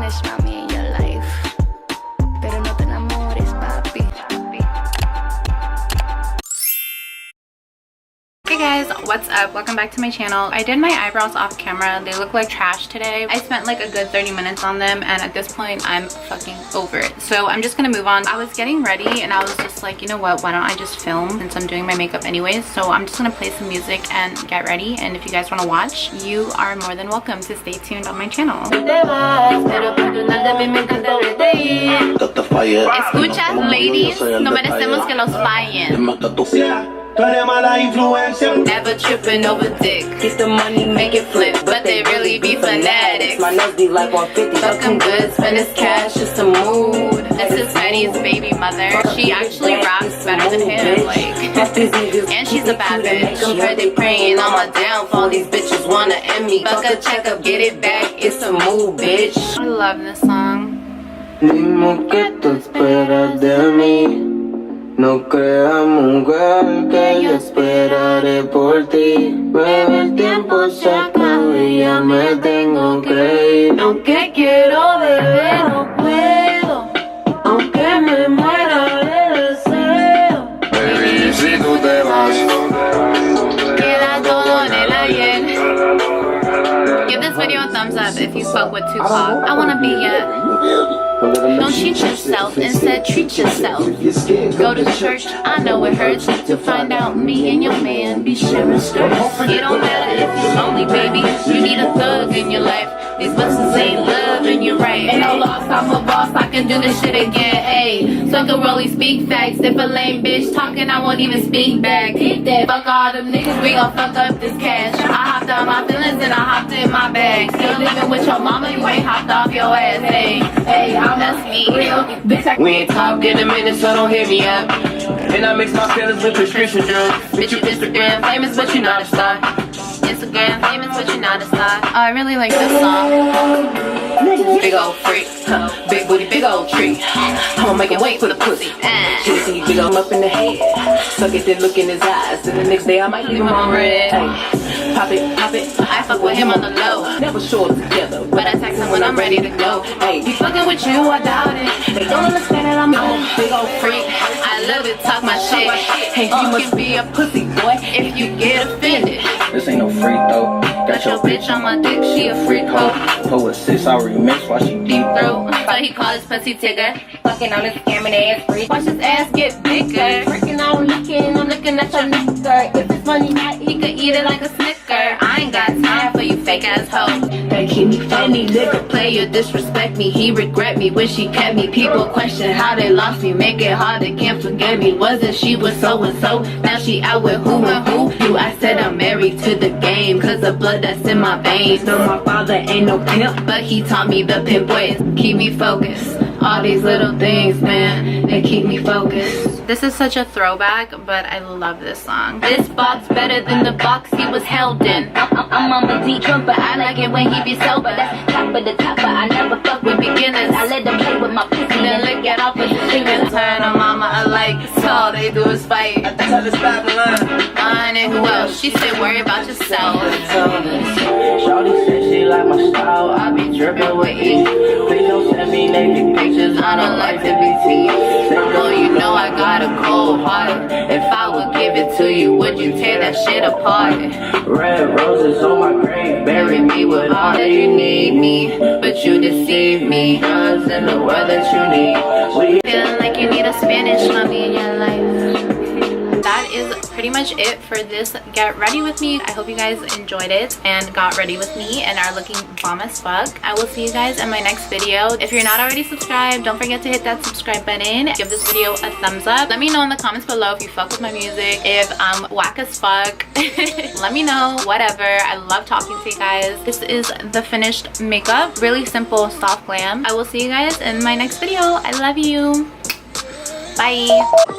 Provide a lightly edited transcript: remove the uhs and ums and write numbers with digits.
Spanish, mommy, in your life. Pero no te enamores, papi. Hey guys, what's up? Welcome back to my channel. I did my eyebrows off camera. They look like trash today. I spent like a good 30 minutes on them, and at this point I'm fucking over it. So I'm just gonna move on. I was getting ready and I was just like, you know what, why don't I just film since I'm doing my makeup anyways. So I'm just gonna play some music and get ready, and if you guys want to watch, you are more than welcome to stay tuned on my channel. Escuchas, ladies, no merecemos que los fallen. Never tripping over dick. Get the money, make it flip, but they really be fanatics. My nose be like 150. Fuck him good, spend his cash, just a mood. That's his Betty's baby mother. She actually raps better than him, like. And she's a bad bitch. Heard they praying on my downfall. These bitches wanna end me. Fuck a checkup, get it back. It's a move, bitch. I love this song. Dime que tú esperas de mí. No creas, mujer, que yo esperaré por ti. Bebé, el tiempo se acabó y ya me tengo que ir. Aunque quiero beber, no puedo. Aunque me muera de deseo. Baby, si tú te vas, Queda todo en el ayer. Give this video a thumbs up if you fuck with Tupac. I wanna be ya. Don't cheat yourself, instead treat yourself. Go to church, I know it hurts to find out me and your man be sharing skirts. It don't matter if you're lonely, baby, you need a thug in your life. These buses ain't love and you're right. Ain't no loss, I'm a boss, I can do this shit again, ayy. So I can really speak facts. If a lame bitch talking, I won't even speak back. Keep that, fuck all them niggas, we gon' fuck up this cash. I hopped out my feelings and I hopped in my bag. Still living with your mama, you ain't hopped off your ass, ayy. Ayy, that's me. Bitch, we ain't talked in a minute, so don't hit me up. And I mix my feelings with prescription drugs. Bitch, you Instagram famous, but you not a star. Instagram famous, but you not a star. Oh, I really like this song. Big old freak, big booty, big old tree. I'ma make him wait for the pussy. Juicy, big old up in the head. Suck it, then look in his eyes. And the next day I might leave him on red. Hey, pop it, pop it. I fuck with him on the low. Never short together, but I text him when I'm ready to go. Hey, he fucking with you, I doubt it. They don't understand that I'm no big old freak. I love it, talk my shit. Hey, you must be a pussy boy if you get offended. this ain't no freak though. Got your bitch on my dick, she a freak hoe. Poet 6, I remix while she deep throat. So he call his pussy Tigger. Fucking on his scamming ass freak. Watch his ass get bigger. Freaking out licking, I'm looking at your nigger. If it's money night, he could eat it like a Snicker. I ain't got time for you fake ass hoes. They keep me funny, nigga player disrespect me. He regret me, wish he kept me. People question how they lost me, make it hard, they can't forget me. Wasn't she with so and so? Now she out with who and who? You, I said I'm married to the game, cause the blood that's in my veins. No, my father ain't no pimp, but he taught me the pimp ways. Keep me focused. All these little things, man, they keep me focused. This is such a throwback, but I love this song. This box better than the box he was held in. I'm on the deep jumper, I like it when he be sober. That's top of the topper, I never fuck with beginners. I let them play with my pussy, then lick it off with the fingers. Her and her mama alike, so all they do is fight. And who else? She said worry about yourself. Shawty said she like my style, I be drippin' with E. Please don't send me naked pictures, I don't like to be seen. Oh, you know I got a cold heart. If I would give it to you, would you tear that shit apart? Red roses on my grave, Bury me with all that you need me, but you deceive me. guns in the world that you need. Feeling like you need a Spanish mommy in your life. That is pretty much it for this get ready with me. I hope you guys enjoyed it and got ready with me and are looking bomb as fuck. I will see you guys in my next video. If you're not already subscribed, don't forget to hit that subscribe button. Give this video a thumbs up. Let me know in the comments below if you fuck with my music, if I'm whack as fuck. Let me know, whatever. I love talking to you guys. This is the finished makeup. Really simple, soft glam. I will see you guys in my next video. I love you. Bye.